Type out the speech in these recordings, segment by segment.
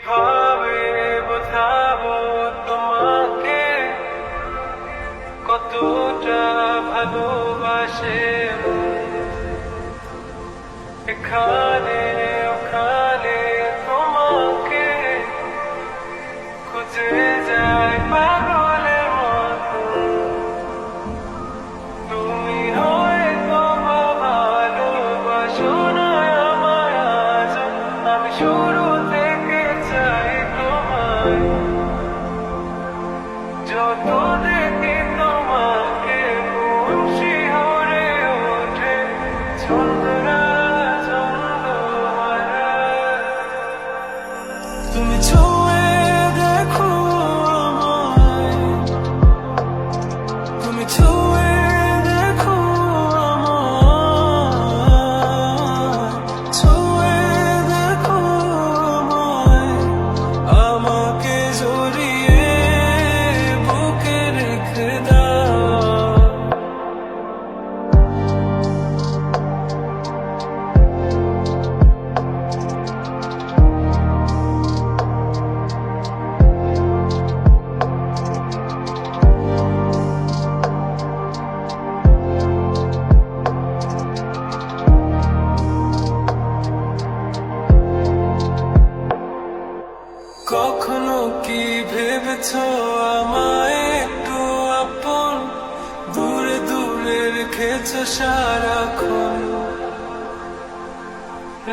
কিভাবে বোঝাবো তোমাকে কতটা ভালোবাসে এখানে ওখানে তোমাকে খুঁজে যায় পাগলের মতো তুমি হয়তো ভালোবাসো না আমায় আজ আমি শুরু থেকে চাই তোমায় যত দেখি তোমাকে মন শিহরে ওঠে ছন্দরা ছন্দমালা তুমি ছুঁয়ে দেখো আমায় তুমি ছুঁয়ে দেখো আমায় ছুঁয়ে দেখো আমায় আমাকে জড়িয়ে বুকে রেখে দাও কখনো কি ভেবেছো আমায় একটু আপন দূরে দূরে রেখেছো সারাক্ষণ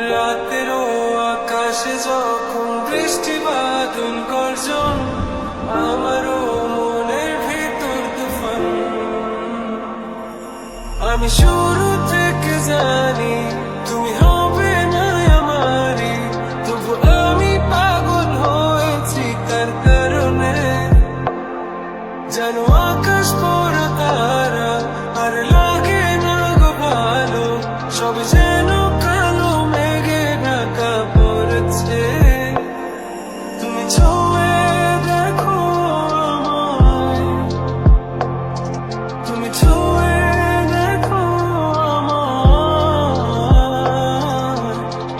রাতেরও আকাশে যখন বৃষ্টি বাদল গর্জন আমারও মনের ভিতর তুফান আমি শুরু থেকে জানি তুমি হবে না আমারই তবু আমি পাগল হয়েছি তার কারণে জানো আকাশ পড়া তারা আর লাগে না গো ভালো সব যেন কালো মেঘে ঢাকা পড়েছে তুমি ছুঁয়ে দেখো আমায় তুমি ছুঁয়ে দেখো আমায়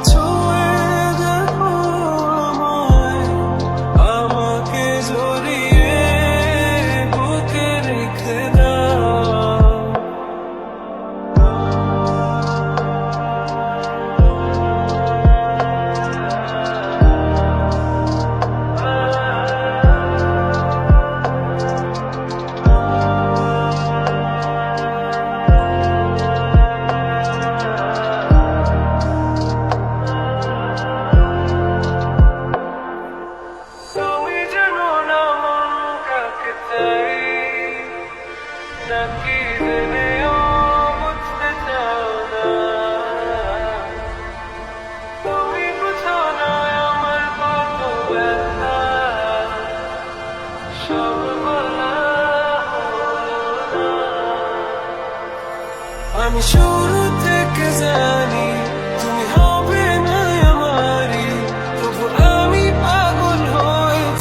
ছুঁয়ে দেখো আমায় আমাকে জড়িয়ে বুকে রেখে দাও তুমি জানো না মন কাকে চাই নাকি জেনেও বুঝতে চাও না তুমি বুঝো না আমার কত ব্যথা সব বলা হলো না আমি শুরু থেকে জানি